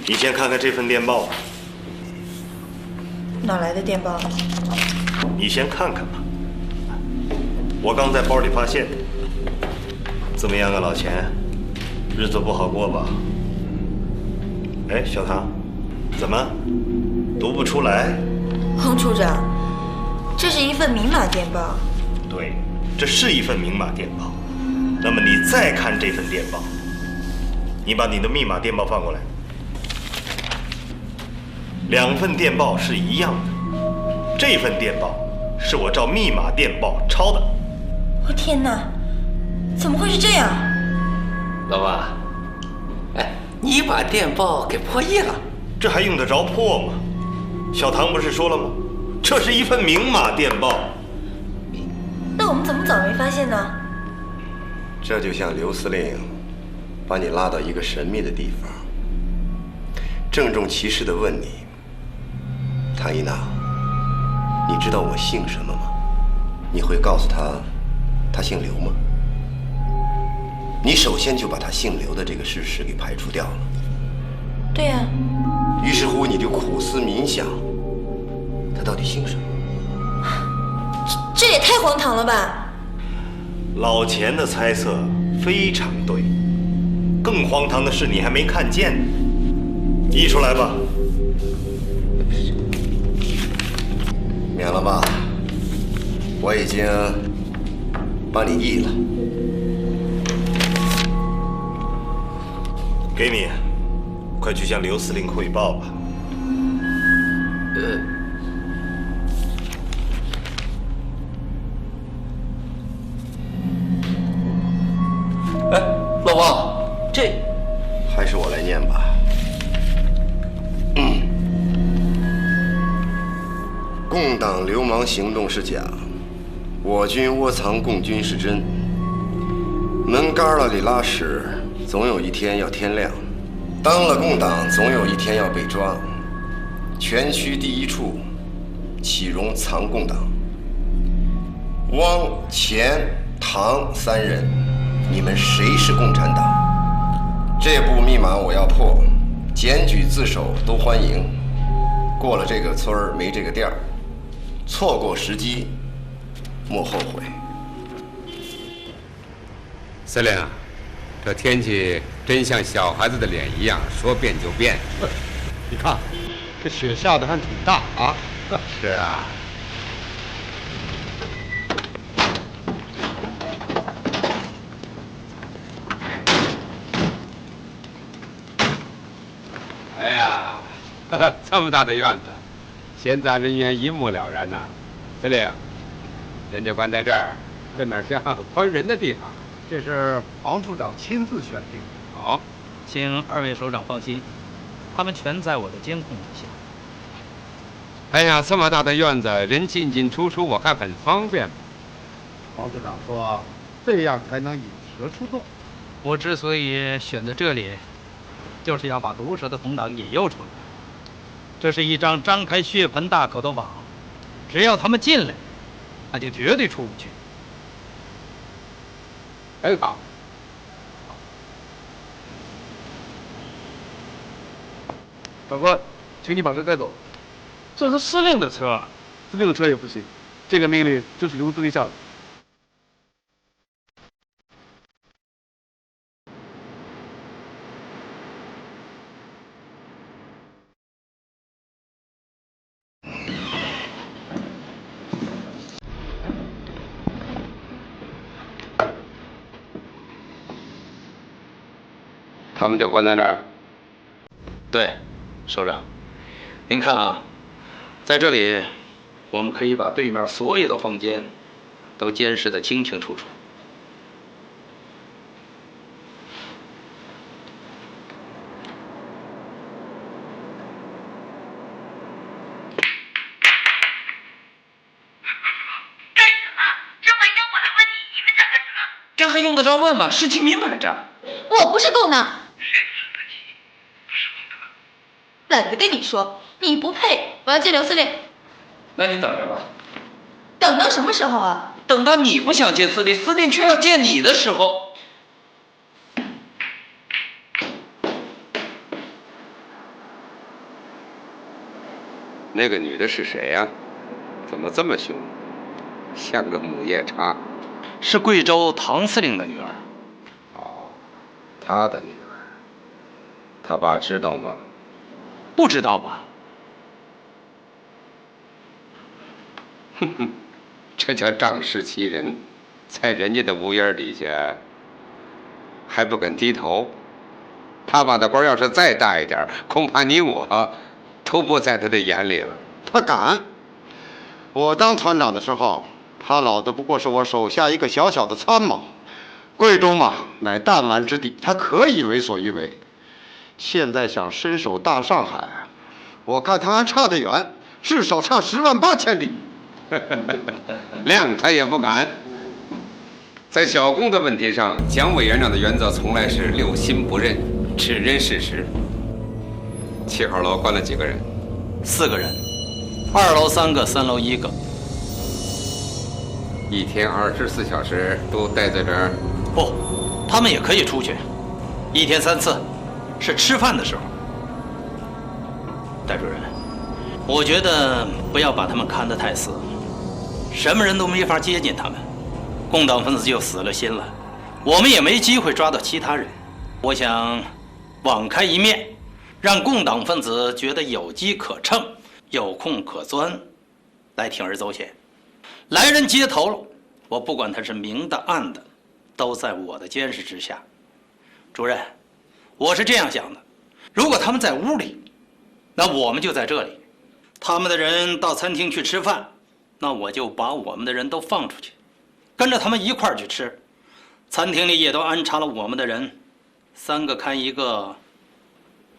你先看看这份电报吧。哪来的电报？你先看看吧。我刚在包里发现的。怎么样啊，老钱？日子不好过吧？哎，小唐，怎么读不出来？洪处长，这是一份明码电报。对，这是一份明码电报。那么你再看这份电报，你把你的密码电报放过来。两份电报是一样的，这份电报是我照密码电报抄的。我天哪，怎么会是这样？老王，哎，你把电报给破译了，这还用得着破吗？小唐不是说了吗？这是一份明码电报。那我们怎么早没发现呢？这就像刘司令把你拉到一个神秘的地方，郑重其事地问你：唐一娜，你知道我姓什么吗？你会告诉他，他姓刘吗？你首先就把他姓刘的这个事实给排除掉了。对呀。于是乎，你就苦思冥想，他到底姓什么？这也太荒唐了吧！老钱的猜测非常对，更荒唐的是你还没看见呢。译出来吧。免了吧，我已经帮你译了。给你，快去向刘司令汇报吧。哎，老王，这还是我来念吧。共党流氓行动是假，我军窝藏共军是真。门旮旯里拉屎，总有一天要天亮；当了共党，总有一天要被抓。全区第一处，岂容藏共党？汪、钱、唐三人，你们谁是共产党？这部密码我要破，检举自首都欢迎。过了这个村儿没这个店儿，错过时机莫后悔。司令，这天气真像小孩子的脸一样，说变就变。你看，这雪下的还挺大啊。是啊。哎呀，这么大的院子，闲杂人员一目了然呐。司令，人家关在这儿，这哪像关人的地方？这是黄处长亲自选定的。好，请二位首长放心，他们全在我的监控之下。哎呀，这么大的院子，人进进出出，我看很方便。黄处长说，这样才能引蛇出洞。我之所以选择这里，就是要把毒蛇的同党引诱出来。这是一张张开血盆大口的网，只要他们进来，那就绝对出不去。很好。长官，请你把车带走。这是司令的车。司令的车也不行，这个命令就是刘司令下的。他们就关在那儿。对，首长，您看啊，在这里，我们可以把对面所有的房间都监视得清清楚楚。这还用得着问吗？事情明摆着。我不是共党。懒得跟你说，你不配。我要见刘司令。那你等着吧。等到什么时候啊？等到你不想见司令，司令却要见你的时候。那个女的是谁呀？怎么这么凶？像个母夜叉。是贵州唐司令的女儿。哦，他的女儿。他爸知道吗？不知道吧？哼哼，这叫仗势欺人，在人家的屋檐底下还不肯低头。他爸的官要是再大一点，恐怕你我都不在他的眼里了。他敢！我当团长的时候，他老子不过是我手下一个小小的参谋。贵州嘛，乃弹丸之地，他可以为所欲为。现在想伸手大上海，我看他还差得远，至少差108000里。谅他也不敢。在小工的问题上，蒋委员长的原则从来是六亲不认，只认事实。7号楼关了几个人？4个人，2楼3个，3楼1个。一天24小时都待在这儿？不，他们也可以出去，1天3次，是吃饭的时候。戴主任，我觉得不要把他们看得太死，什么人都没法接近他们，共党分子就死了心了，我们也没机会抓到其他人。我想网开一面，让共党分子觉得有机可乘，有空可钻，来铤而走险。来人接头了，我不管他是明的暗的，都在我的监视之下。主任，我是这样想的，如果他们在屋里，那我们就在这里；他们的人到餐厅去吃饭，那我就把我们的人都放出去，跟着他们一块儿去吃。餐厅里也都安插了我们的人，3个看1个，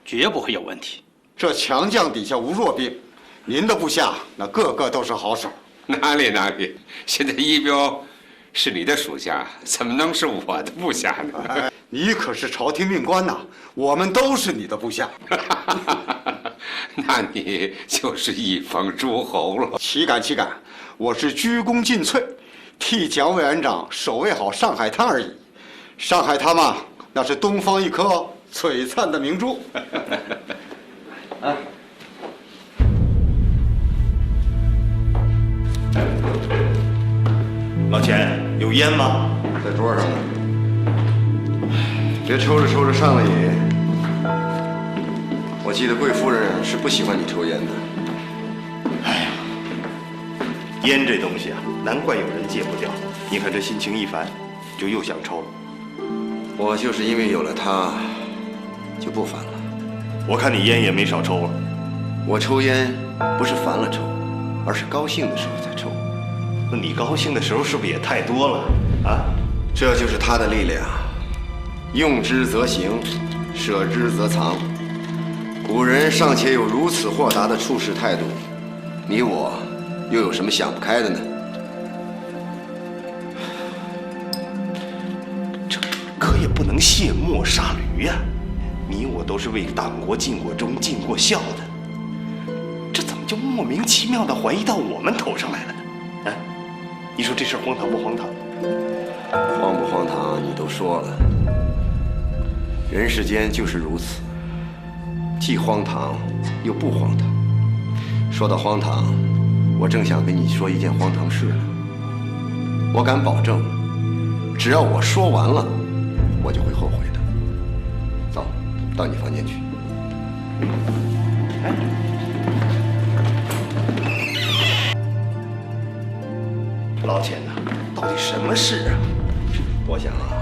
绝不会有问题。这强将底下无弱兵，您的部下那个个都是好手。哪里哪里，现在一彪是你的属下，怎么能是我的部下呢？你可是朝廷命官呐，我们都是你的部下。那你就是一方诸侯了。岂敢岂敢，我是鞠躬尽瘁，替蒋委员长守卫好上海滩而已。上海滩嘛，那是东方一颗璀璨的明珠。啊。老钱，有烟吗？在桌上呢。别抽着抽着上了瘾。我记得贵夫人是不喜欢你抽烟的。哎呀，烟这东西啊，难怪有人戒不掉。你看这心情一烦，就又想抽了。我就是因为有了它，就不烦了。我看你烟也没少抽啊。我抽烟不是烦了抽，而是高兴的时候才抽。那你高兴的时候是不是也太多了啊？这就是他的力量，用之则行，舍之则藏。古人尚且有如此豁达的处事态度，你我又有什么想不开的呢？这可也不能卸磨杀驴呀！你我都是为党国尽过忠、尽过孝的，这怎么就莫名其妙的怀疑到我们头上来了呢？啊，你说这事荒唐不荒唐？荒不荒唐你都说了，人世间就是如此，既荒唐又不荒唐。说到荒唐，我正想跟你说一件荒唐事呢。我敢保证，只要我说完了，我就会后悔的。走，到你房间去。老钱呐，到底什么事啊？我想啊，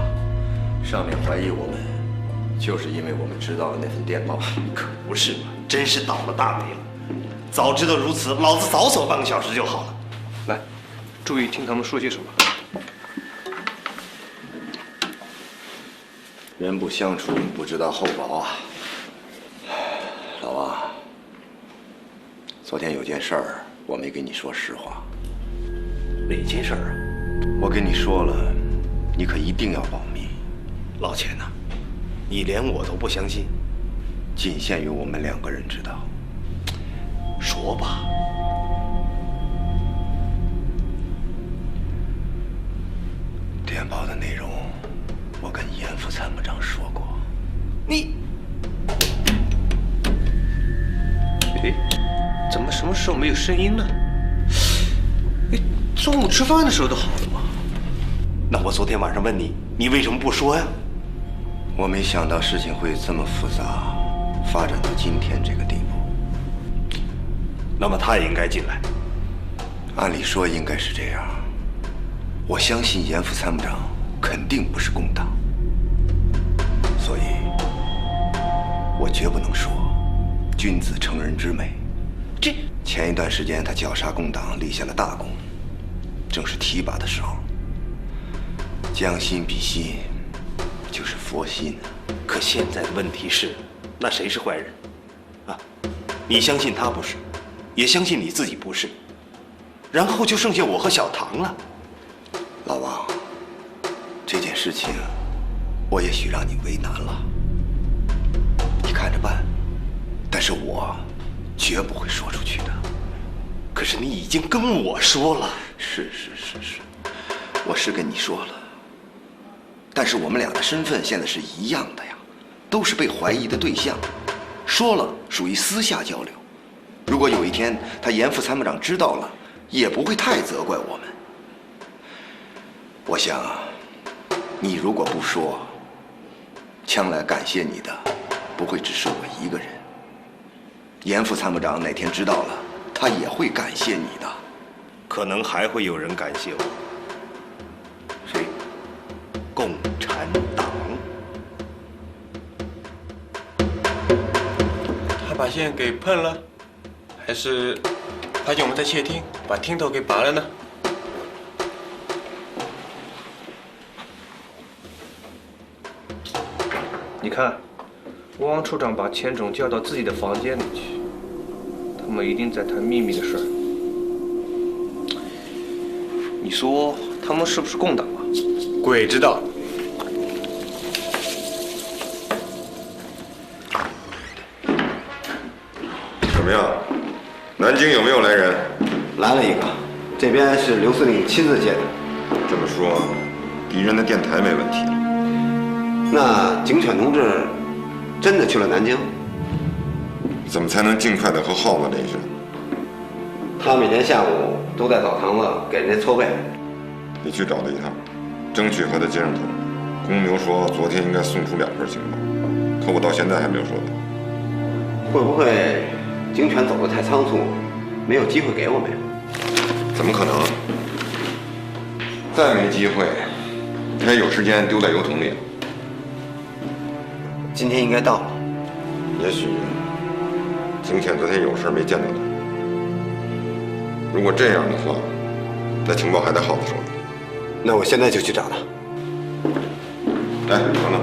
上面怀疑我们，就是因为我们知道了那份电报。可不是嘛，真是倒了大霉了。早知道如此，老子早走半个小时就好了。来，注意听他们说些什么。人不相处，不知道厚薄啊。老王，昨天有件事儿，我没跟你说实话。哪件事儿啊？我跟你说了，你可一定要保密。老钱呐，你连我都不相信？仅限于我们2个人知道。说吧。电报的内容，我跟严副参谋长说过。你，哎，怎么什么么时候没有声音呢？哎，中午吃饭的时候都好了嘛。那我昨天晚上问你，你为什么不说呀？我没想到事情会这么复杂，发展到今天这个地步。那么他也应该进来。按理说应该是这样。我相信严副参谋长肯定不是共党，所以我绝不能说君子成人之美。前一段时间他绞杀共党立下了大功，正是提拔的时候。将心比心，就是佛心。可现在的问题是，那谁是坏人？啊，你相信他不是，也相信你自己不是，然后就剩下我和小唐了。老王，这件事情我也许让你为难了，你看着办。但是我绝不会说出去的。可是你已经跟我说了。是，我是跟你说了。但是我们俩的身份现在是一样的呀，都是被怀疑的对象。说了属于私下交流，如果有一天他严副参谋长知道了，也不会太责怪我们。我想，你如果不说，将来感谢你的不会只是我一个人。严副参谋长哪天知道了，他也会感谢你的。可能还会有人感谢我。谁？共产党。他把线给碰了，还是发现我们在窃听，把听头给拔了呢？你看，汪处长把钱总叫到自己的房间里去，他们一定在谈秘密的事儿。你说他们是不是共党啊？鬼知道。怎么样？南京有没有来人？来了一个，这边是刘司令亲自接的。这么说，敌人的电台没问题了。那警犬同志真的去了南京？怎么才能尽快的和耗子联系？他每天下午都在澡堂子给人家搓背。你去找他一趟，争取和他接上头。公牛说昨天应该送出2份情报，可我到现在还没有收到。会不会警犬走得太仓促，没有机会给我们呀？怎么可能？再没机会，他也有时间丢在油桶里。今天应该到了。也许警犬昨天有事没见到他。如果这样的话，那情报还在耗子手里。那我现在就去找他。哎，等等！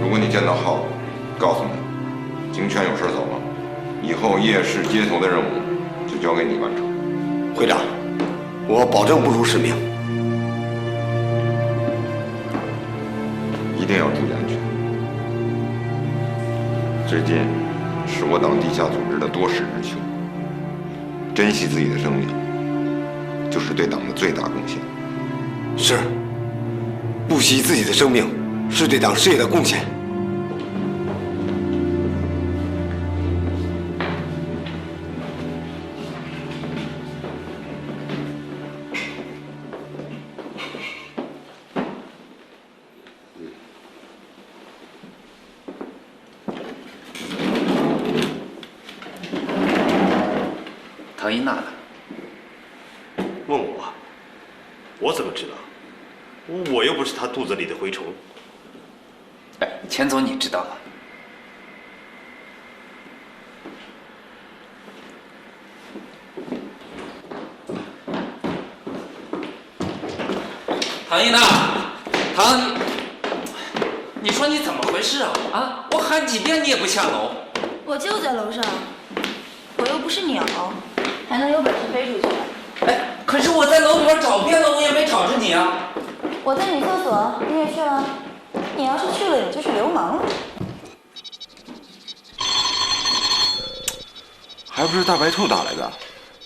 如果你见到耗子，告诉他，警犬有事走了，以后夜市街头的任务就交给你完成。会长，我保证不辱使命。一定要注意安全。最近是我党地下组织的多事之秋，珍惜自己的生命，就是对党的最大贡献。是，不惜自己的生命，是对党事业的贡献。唐一娜呢？问我？我怎么知道？我又不是他肚子里的蛔虫。哎，钱总，你知道吗？唐一娜，你说你怎么回事啊？啊，我喊几遍你也不下楼。我就在楼上，我又不是鸟，还能有本事飞出去？哎，可是我在楼里边找遍了，我也没找着你啊。我在女厕所，你也去了？你要是去了，你就是流氓了。还不是大白兔打来的？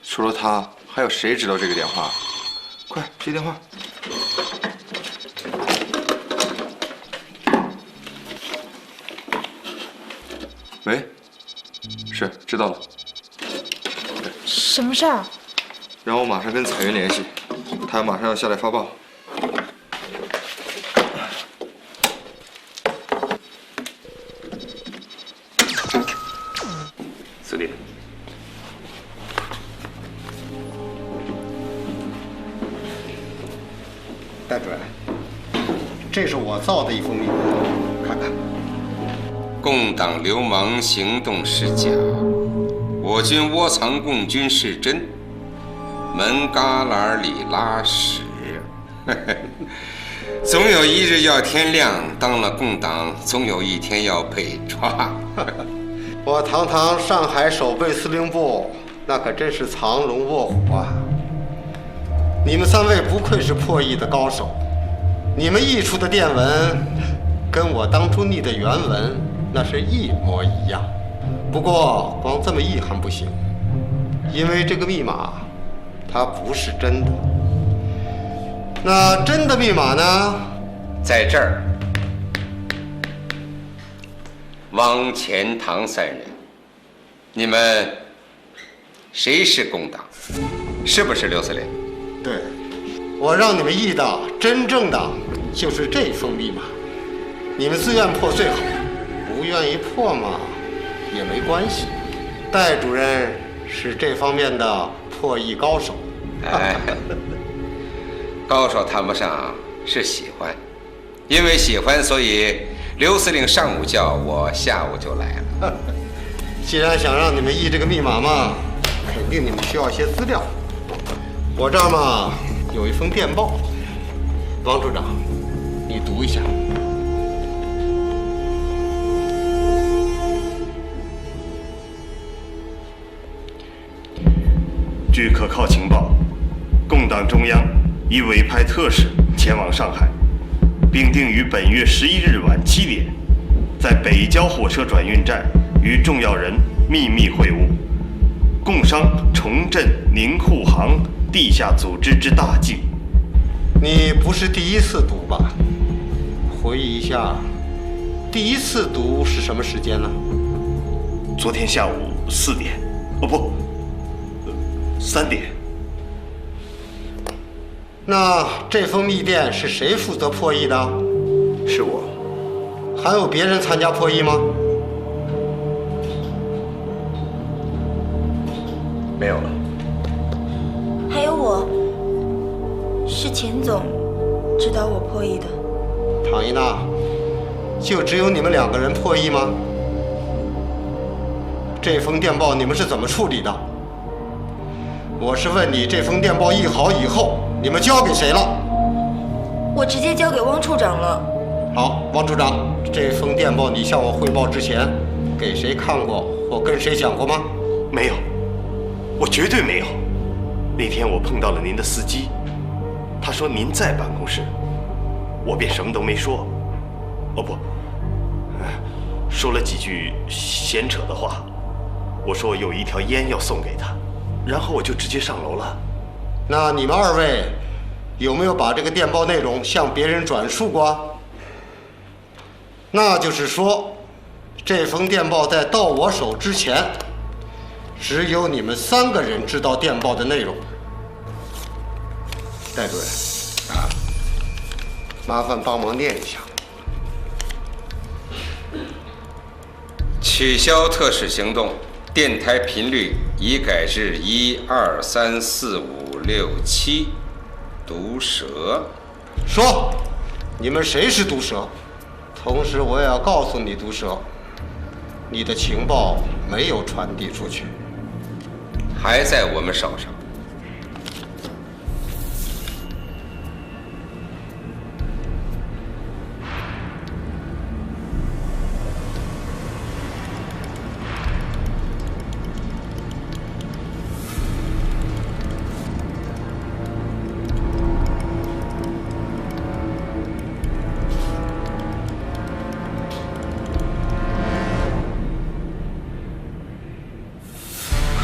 除了他，还有谁知道这个电话？快接电话！喂，是知道了。什么事儿？让我马上跟彩云联系，他马上要下来发报。司令，戴主任，这是我造的一封密码，看看。共党流氓行动是假，我军窝藏共军是真，门旮旯里拉屎。总有一日要天亮，当了共党，总有一天要被抓。我堂堂上海守备司令部，那可真是藏龙卧虎啊！你们三位不愧是破译的高手，你们译出的电文，跟我当初拟的原文那是一模一样。不过光这么译还不行，因为这个密码它不是真的。那真的密码呢？在这儿。汪钱塘三人，你们谁是共党？是不是刘司令？对，我让你们译的真正的就是这封密码。你们自愿破最好，不愿意破嘛也没关系。戴主任是这方面的破译高手。哎，高手谈不上，是喜欢，因为喜欢，所以刘司令上午叫我，下午就来了。既然想让你们译这个密码嘛，肯定你们需要一些资料。我这儿嘛有一封电报，王处长，你读一下。据可靠情报，共党中央已委派特使前往上海，并定于本月11日晚7点，在北郊火车转运站与重要人秘密会晤，共商重振宁沪杭地下组织之大计。你不是第一次读吧？回忆一下，第一次读是什么时间呢？昨天下午4点，哦不，3点。那这封密电是谁负责破译的？是我。还有别人参加破译吗？没有了。还有我，是钱总指导我破译的。唐一娜，就只有你们2个人破译吗？这封电报你们是怎么处理的？我是问你，这封电报译好以后，你们交给谁了？我直接交给汪处长了。好，汪处长，这封电报你向我汇报之前，给谁看过或跟谁讲过吗？没有，我绝对没有。那天我碰到了您的司机，他说您在办公室，我便什么都没说。哦不，说了几句闲扯的话。我说我有一条烟要送给他，然后我就直接上楼了。那你们2位有没有把这个电报内容向别人转述过？那就是说，这封电报在到我手之前，只有你们3个人知道电报的内容。戴主任，麻烦帮忙念一下。取消特使行动，电台频率已改至1、2、3、4、5、6、7。毒蛇。说，你们谁是毒蛇？同时，我也要告诉你，毒蛇，你的情报没有传递出去，还在我们手上。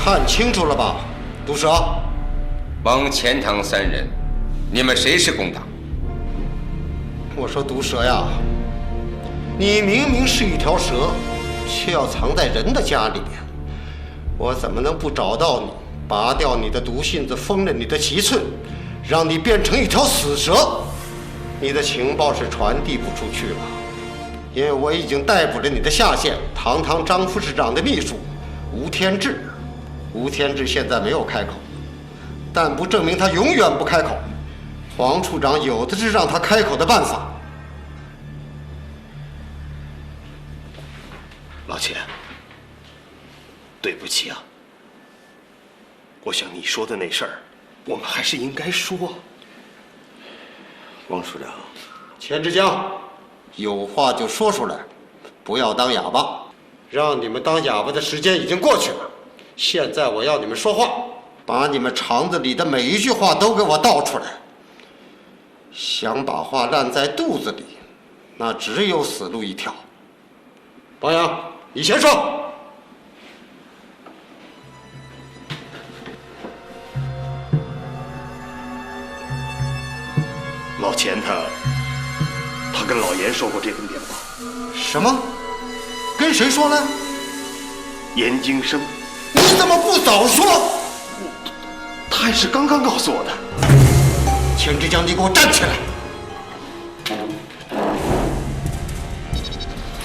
看清楚了吧，毒蛇？汪钱塘3人，你们谁是共党？我说毒蛇呀，你明明是一条蛇，却要藏在人的家里面，我怎么能不找到你，拔掉你的毒性子，封了你的七寸，让你变成一条死蛇。你的情报是传递不出去了，因为我已经逮捕了你的下线，堂堂张副市长的秘书吴天志。吴天志现在没有开口，但不证明他永远不开口。黄处长有的是让他开口的办法。老钱，对不起啊。我想你说的那事儿，我们还是应该说。王处长，钱志江，有话就说出来，不要当哑巴。让你们当哑巴的时间已经过去了，现在我要你们说话，把你们肠子里的每一句话都给我倒出来。想把话烂在肚子里，那只有死路一条。王阳，你先说。老钱他跟老严说过这通电话。什么？跟谁说了？严京生。你怎么不早说？他也是刚刚告诉我的。钱志江，你给我站起来！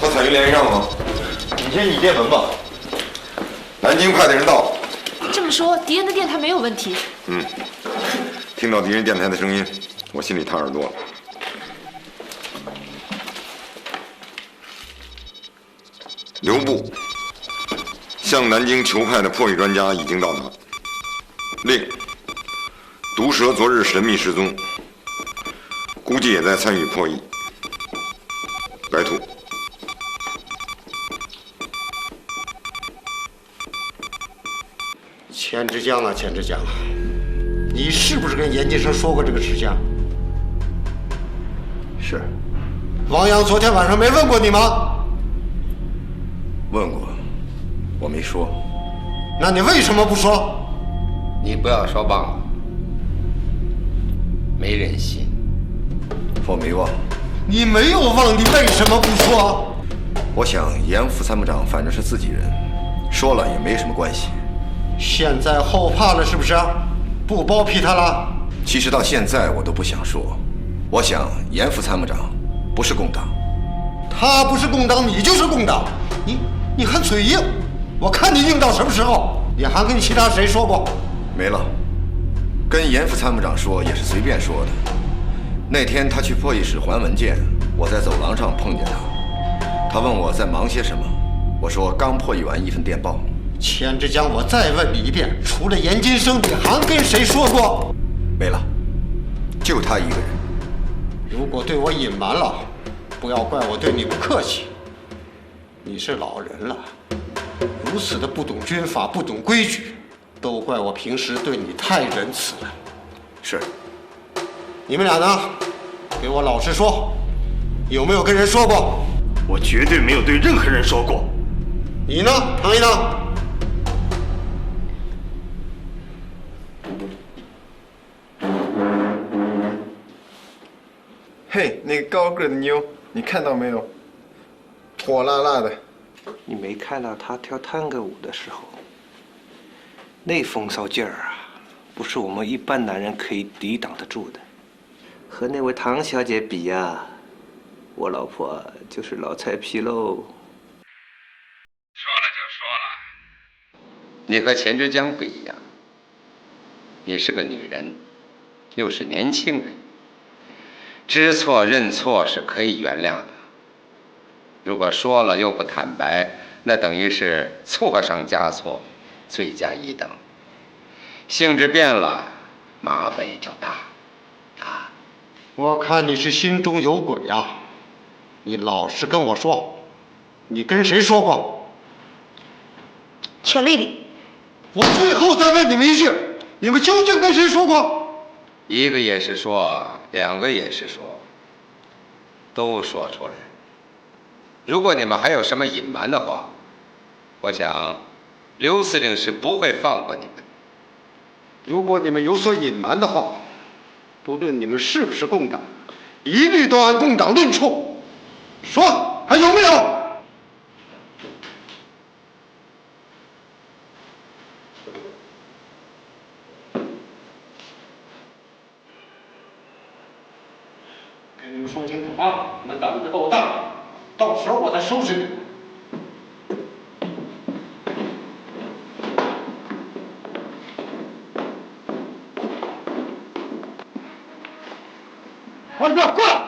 和彩云联系上了吗？你先以电文吧。南京派的人到了。这么说，敌人的电台没有问题。听到敌人电台的声音，我心里踏实多了。刘部向南京求派的破译专家已经到达。令毒蛇昨日神秘失踪，估计也在参与破译。白兔。钱志江啊，钱志江，你是不是跟严金生说过这个事情？是。王阳昨天晚上没问过你吗？问过，我没说。那你为什么不说？你不要说忘了，没人信。我没忘。你没有忘，你为什么不说？我想严副参谋长反正是自己人，说了也没什么关系。现在后怕了是不是？不包庇他了？其实到现在我都不想说。我想严副参谋长不是共党，他不是共党，你就是共党。你还嘴硬，我看你硬到什么时候？你还跟其他谁说过？没了。跟严副参谋长说也是随便说的。那天他去破译室还文件，我在走廊上碰见他。他问我在忙些什么，我说刚破译完一份电报。钱志江，我再问你一遍，除了严金生，你还跟谁说过？没了，就他一个人。如果对我隐瞒了，不要怪我对你不客气。你是老人了，如此的不懂军法，不懂规矩，都怪我平时对你太仁慈了。是。你们俩呢？给我老实说，有没有跟人说过？我绝对没有对任何人说过。你呢，唐一呢？嘿，那个高个的妞，你看到没有？火辣辣的。你没看到她跳探戈舞的时候，那风骚劲儿啊，不是我们一般男人可以抵挡得住的。和那位唐小姐比呀，我老婆就是老菜皮喽。说了就说了，你和钱志江不一样，你是个女人，又是年轻人，知错认错是可以原谅的。如果说了又不坦白，那等于是错上加错，罪加一等。性质变了，麻烦也就大。我看你是心中有鬼啊！你老实跟我说，你跟谁说过？钱丽丽，我最后再问你们一句，你们究竟跟谁说过？一个也是说，两个也是说，都说出来。如果你们还有什么隐瞒的话，我想刘司令是不会放过你们。如果你们有所隐瞒的话，不论你们是不是共党，一律都按共党论处。说，还有没有？啊，你们胆子够大，到时候我再收拾你们。团长，过来！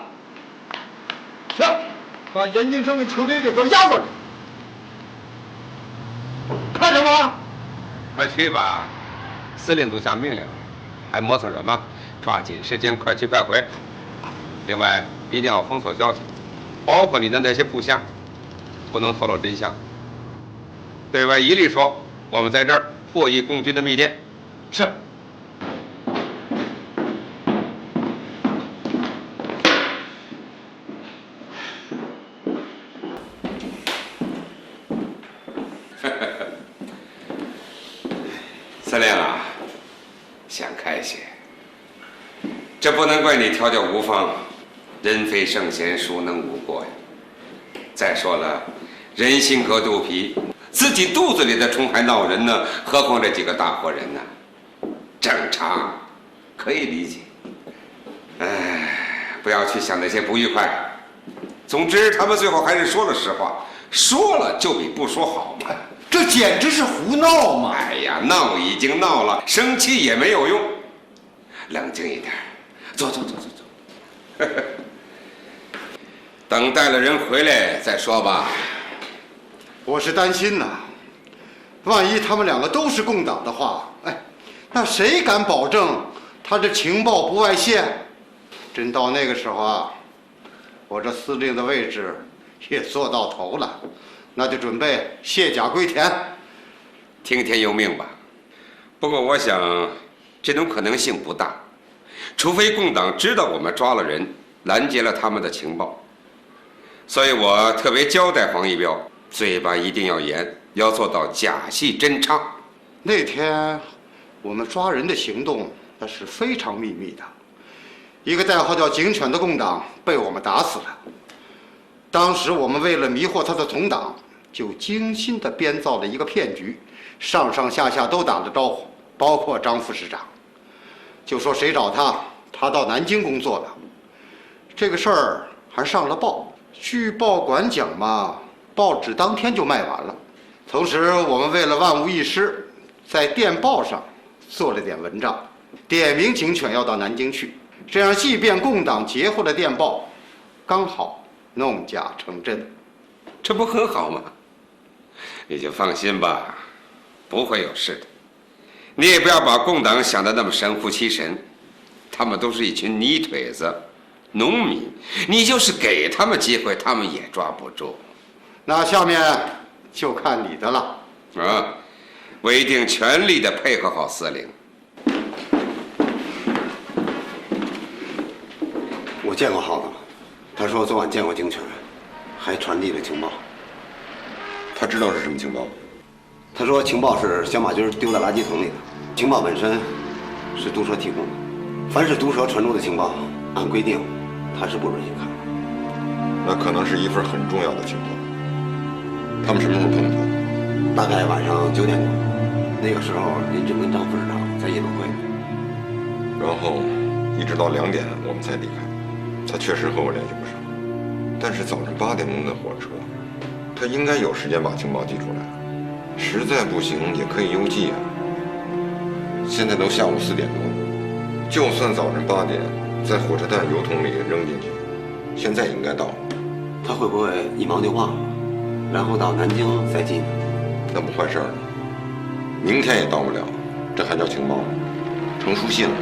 去，把严金生的球队给我押过来。看见吗？快去吧，司令都下命令了，还磨蹭什么？抓紧时间，快去快回。另外，一定要封锁消息，包括你的那些部下，不能透露真相。对外一律说，我们在这儿破译共军的密电。是。司令啊，想开些。这不能怪你调教无方，人非圣贤，孰能无过呀？再说了，人心隔肚皮，自己肚子里的虫还闹人呢，何况这几个大活人呢？正常，可以理解。不要去想那些不愉快。总之，他们最后还是说了实话，说了就比不说好嘛。这简直是胡闹嘛！哎呀，闹已经闹了，生气也没有用，冷静一点。走。等带了人回来再说吧。我是担心呐，万一他们两个都是共党的话，那谁敢保证他这情报不外泄？真到那个时候啊，我这司令的位置也做到头了，那就准备卸甲归田，听天由命吧。不过我想，这种可能性不大。除非共党知道我们抓了人，拦截了他们的情报，所以我特别交代黄一彪，嘴巴一定要严，要做到假戏真唱。那天我们抓人的行动那是非常秘密的，一个代号叫警犬的共党被我们打死了。当时我们为了迷惑他的同党，就精心地编造了一个骗局，上上下下都打了招呼，包括张副市长。就说谁找他，他到南京工作了。这个事儿还上了报，据报馆讲嘛，报纸当天就卖完了。同时，我们为了万无一失，在电报上做了点文章，点名警犬要到南京去，这样即便共党截获了电报，刚好弄假成真，这不很好吗？你就放心吧，不会有事的。你也不要把共党想得那么神乎其神，他们都是一群泥腿子、农民，你就是给他们机会，他们也抓不住。那下面就看你的了。我一定全力地配合好司令。我见过耗子了，他说昨晚见过警犬，还传递了情报。他知道是什么情报？他说情报是小马驹丢在垃圾桶里的，情报本身是毒蛇提供的。凡是毒蛇传出的情报，按规定他是不允许看。那可能是一份很重要的情报。他们什么时候碰到？大概晚上9点多，那个时候林震跟张副市长在夜总会。然后一直到2点我们才离开。他确实和我联系不上，但是早上8点钟的火车，他应该有时间把情报寄出来。实在不行也可以邮寄啊。现在都下午4点多了，就算早上8点在火车站邮筒里扔进去，现在应该到了。他会不会一忙就忘了，然后到南京再寄呢？那不坏事儿。明天也到不了，这还叫情报吗？成书信了。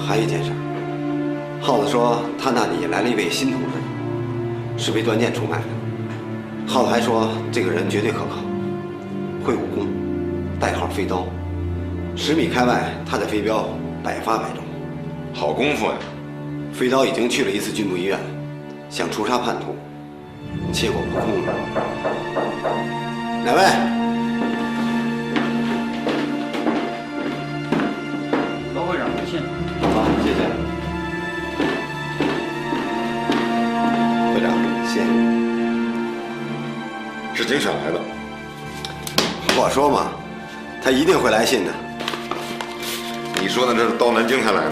还有一件事，耗子说他那里来了一位新同志，是被段健出卖的。耗子还说这个人绝对可靠，会武功，代号飞刀，10米开外他的飞镖百发百中。好功夫呀！飞刀已经去了一次军部医院，想除杀叛徒，结果不空了。两位，高会长的信。好，谢谢。信是警犬来的。不好说嘛，他一定会来信的。你说的这是到南京才来的？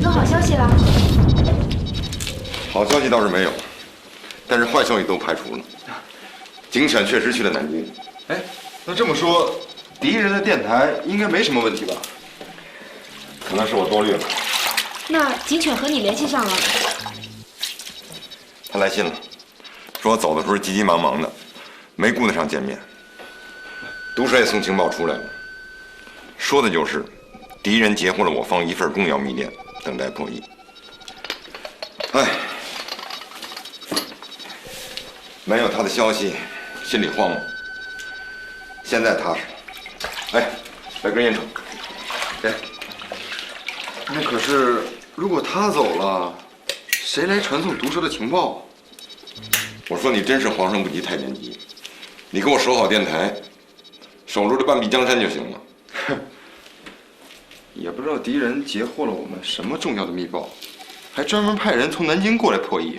有好消息了。好消息倒是没有，但是坏消息都排除了。警犬确实去了南京。哎，那这么说，敌人的电台应该没什么问题吧？可能是我多虑了。那警犬和你联系上了？他来信了，说我走的时候急急忙忙的，没顾得上见面。毒蛇也送情报出来了，说的就是敌人截获了我方一份重要密电，等待破译。哎，没有他的消息，心里慌慌。现在踏实。哎，来根烟抽。给。那可是，如果他走了，谁来传送毒蛇的情报？我说你真是皇上不急太监急，你给我守好电台，守住这半壁江山就行了。也不知道敌人截获了我们什么重要的密报，还专门派人从南京过来破译。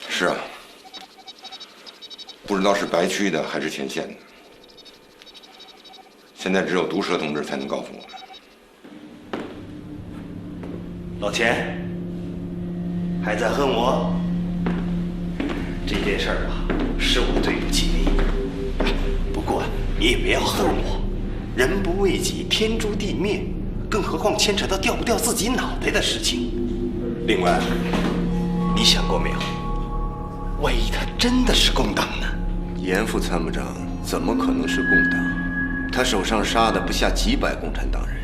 是啊，不知道是白区的还是前线的。现在只有毒蛇同志才能告诉我们。老钱，还在恨我？这件事儿啊，是我对不起你。不过你也别要恨我，人不为己，天诛地灭，更何况牵扯到掉不掉自己脑袋的事情。另外，你想过没有，万一他真的是共党呢？严副参谋长怎么可能是共党？他手上杀的不下几百共产党人。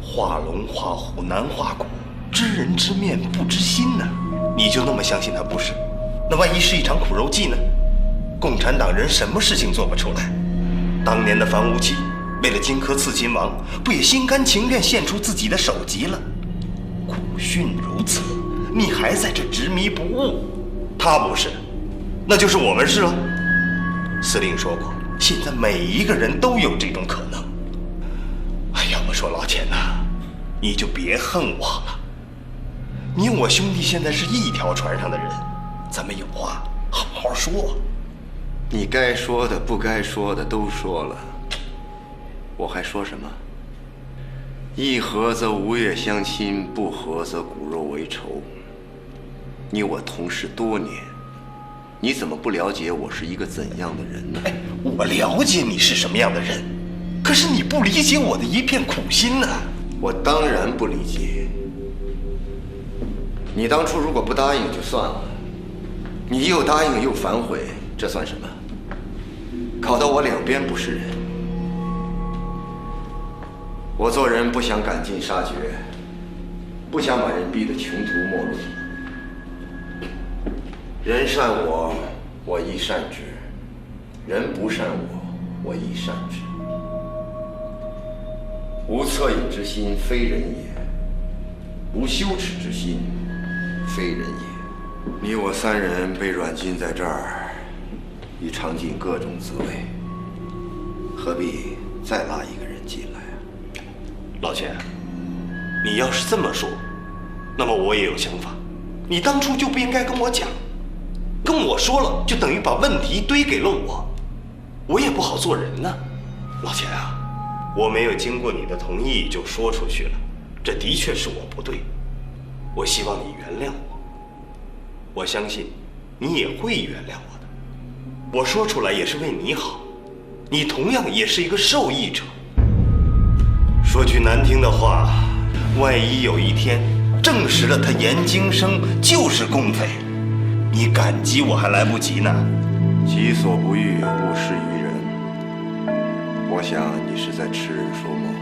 画龙画虎难画骨，知人知面不知心呢。你就那么相信他不是？那万一是一场苦肉计呢？共产党人什么事情做不出来？当年的樊无忌为了荆轲刺秦王，不也心甘情愿献出自己的首级了？苦训如此，你还在这执迷不悟？他不是，那就是我们是了。司令说过，现在每一个人都有这种可能。哎，要不说老钱呐，你就别恨我了。你我兄弟现在是一条船上的人，咱们有话好好说。你该说的不该说的都说了，我还说什么？一合则吴越相亲，不合则骨肉为仇。你我同事多年，你怎么不了解我是一个怎样的人呢？我了解你是什么样的人，可是你不理解我的一片苦心呢。我当然不理解。你当初如果不答应就算了，你又答应又反悔，这算什么？搞得我两边不是人。我做人不想赶尽杀绝，不想把人逼得穷途末路。人善我，我亦善之；人不善我，我亦善之。无恻隐之心，非人也；无羞耻之心，非人也。你我三人被软禁在这儿，已尝尽各种滋味，何必再拉一个人进来啊？老钱，你要是这么说，那么我也有想法。你当初就不应该跟我讲，跟我说了就等于把问题堆给了我，我也不好做人呢。老钱啊，我没有经过你的同意就说出去了，这的确是我不对。我希望你原谅我，我相信你也会原谅我的。我说出来也是为你好，你同样也是一个受益者。说句难听的话，万一有一天证实了他严京生就是共匪，你感激我还来不及呢。己所不欲，勿施于人。我想你是在痴人说梦。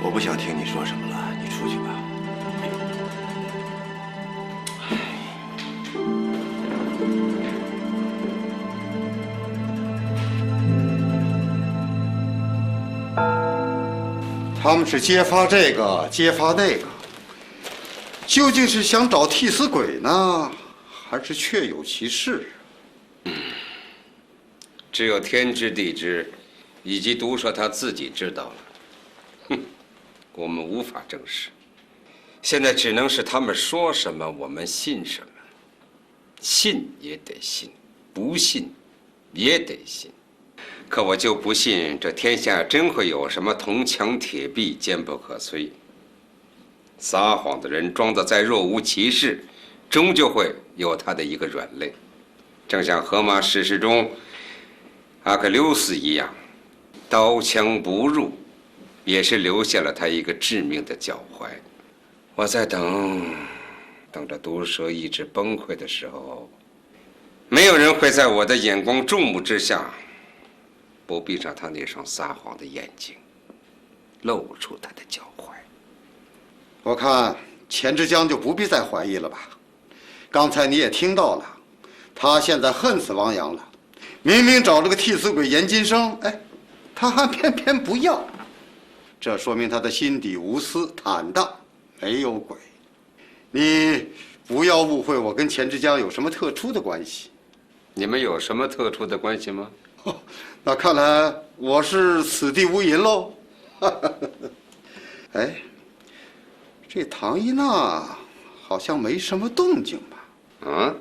我不想听你说什么了，你出去吧。他们是揭发这个，揭发那个，究竟是想找替死鬼呢，还是确有其事？只有天知地知，以及毒蛇他自己知道了。哼，我们无法证实。现在只能是他们说什么我们信什么，信也得信，不信也得信。可我就不信这天下真会有什么铜墙铁壁坚不可摧。撒谎的人装得再若无其事，终究会有他的一个软肋。正像荷马史诗中阿克琉斯一样，刀枪不入，也是留下了他一个致命的脚踝。我在等着毒蛇意志崩溃的时候，没有人会在我的眼光注目之下，不闭上他那双撒谎的眼睛，露出他的脚踝。我看钱之江就不必再怀疑了吧？刚才你也听到了，他现在恨死王阳了。明明找了个替死鬼严金生，哎，他还偏偏不要，这说明他的心底无私坦荡，没有鬼。你不要误会我跟钱之江有什么特殊的关系。你们有什么特殊的关系吗？那看来我是此地无银喽。哎，这唐一娜好像没什么动静吧？啊？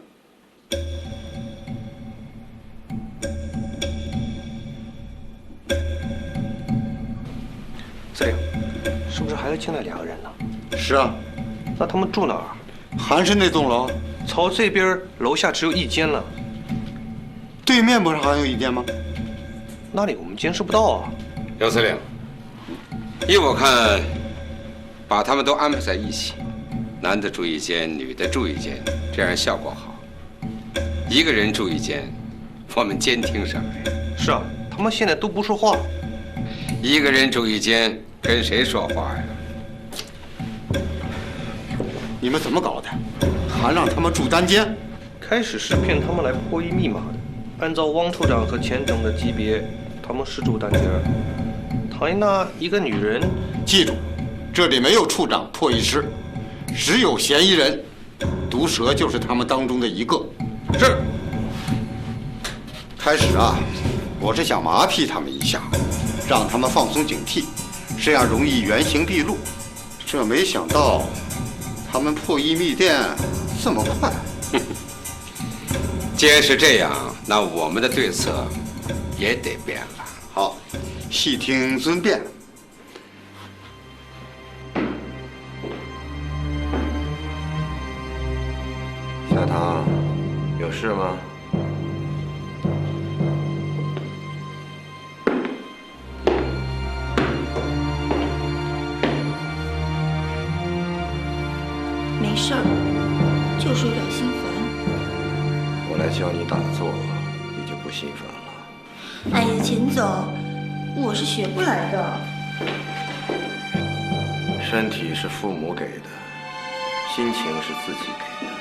司令，是不是还要进来2个人呢？是啊。那他们住哪儿？还是那栋楼？朝这边楼下只有1间了。对面不是还有1间吗？那里我们监视不到啊。刘司令，依我看，把他们都安排在一起，男的住1间，女的住1间，这样效果好。1个人住1间，我们监听上来。是啊，他们现在都不说话。1个人住1间，跟谁说话呀？你们怎么搞的？还让他们住单间？开始是骗他们来破译密码的，按照汪处长和钱总的级别，他们是住单间。唐一娜一个女人，记住，这里没有处长、破译师，只有嫌疑人，毒蛇就是他们当中的一个。是。开始啊，我是想麻痹他们一下，让他们放松警惕，这样容易原形毕露。这没想到，他们破译密电这么快。既然是这样，那我们的对策也得变了。好，细听尊便。小唐，有事吗？没事儿，就是有点心烦。我来教你打坐，你就不心烦了。哎呀，钱总，我是学不来的。身体是父母给的，心情是自己给的。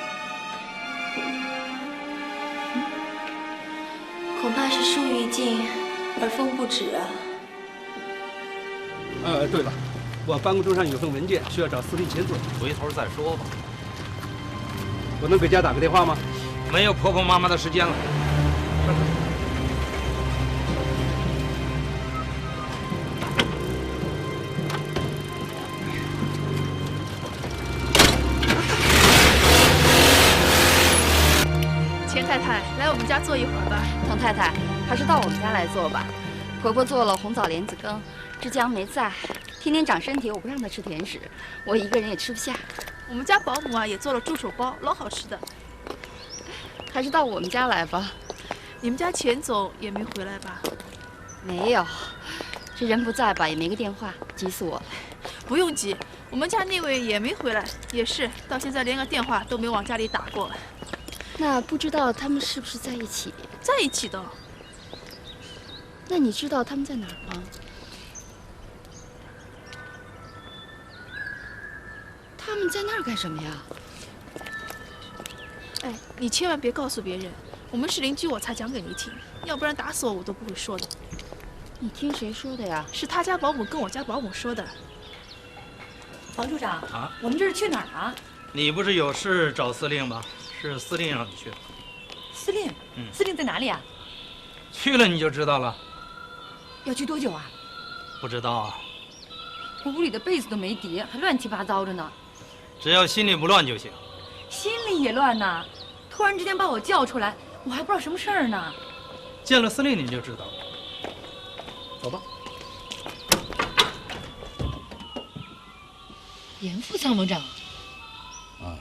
恐怕是树欲静而风不止啊。对了，我办公桌上有份文件需要找司令钱总，回头再说吧。我能给家打个电话吗？没有婆婆妈妈的时间了。钱太太，来我们家坐一会儿吧。唐太太，还是到我们家来坐吧。婆婆做了红枣莲子羹，志江没在，天天长身体，我不让她吃甜食，我一个人也吃不下。我们家保姆啊也做了猪手包，老好吃的。还是到我们家来吧。你们家钱总也没回来吧？没有，这人不在吧，也没个电话，急死我了。不用急，我们家那位也没回来，也是到现在连个电话都没往家里打过。那不知道他们是不是在一起？在一起的。那你知道他们在哪儿吗？他们在那儿干什么呀？哎，你千万别告诉别人，我们是邻居，我才讲给你听，要不然打死我都不会说的。你听谁说的呀？是他家保姆跟我家保姆说的。王处长啊，我们这是去哪儿啊？你不是有事找司令吗？是司令让你去的。司令？司令在哪里啊？去了你就知道了。要去多久啊？不知道啊。我屋里的被子都没叠，还乱七八糟的呢。只要心里不乱就行。心里也乱呐，突然之间把我叫出来，我还不知道什么事儿呢。见了司令你就知道了。走吧。严副参谋长。啊。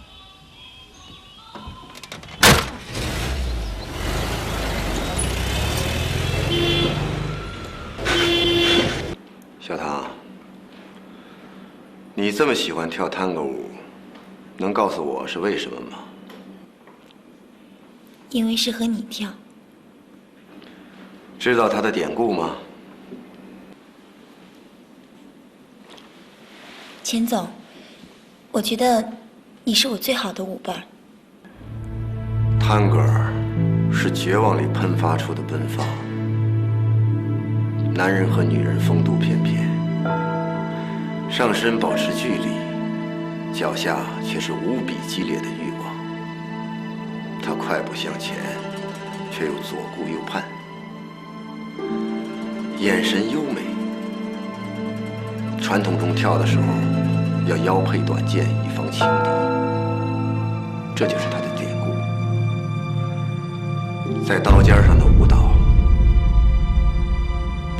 小唐，你这么喜欢跳探戈舞，能告诉我是为什么吗？因为是和你跳。知道它的典故吗？钱总，我觉得你是我最好的舞伴。探戈是绝望里喷发出的奔放，男人和女人风度翩翩，上身保持距离，脚下却是无比激烈的欲望。他快步向前，却又左顾右盼，眼神优美。传统中跳的时候要腰佩短剑，以防轻敌，这就是他的典故。在刀尖上的舞蹈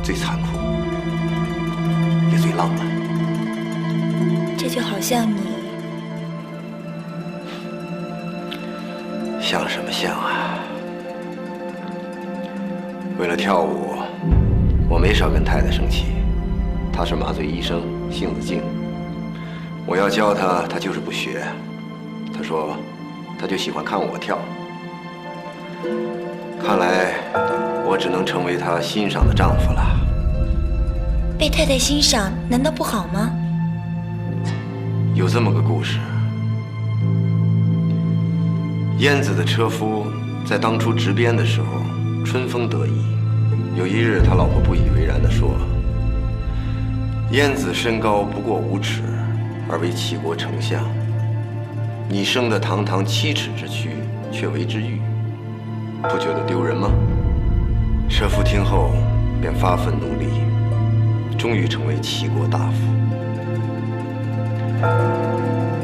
最残酷，也最浪漫。这就好像你，像什么像啊？为了跳舞，我没少跟太太生气。她是麻醉医生，性子静。我要教她，她就是不学。她说，她就喜欢看我跳。看来我只能成为她欣赏的丈夫了。被太太欣赏，难道不好吗？有这么个故事，燕子的车夫在当初执鞭的时候，春风得意。有一日，他老婆不以为然地说：“燕子身高不过5尺，而为齐国丞相。你生得堂堂7尺之躯，却为之玉，不觉得丢人吗？”车夫听后便发奋努力，终于成为齐国大夫。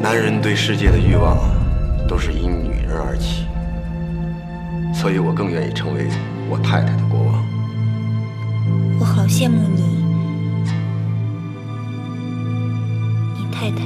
男人对世界的欲望都是因女人而起，所以我更愿意成为我太太的国王。我好羡慕你，你太太。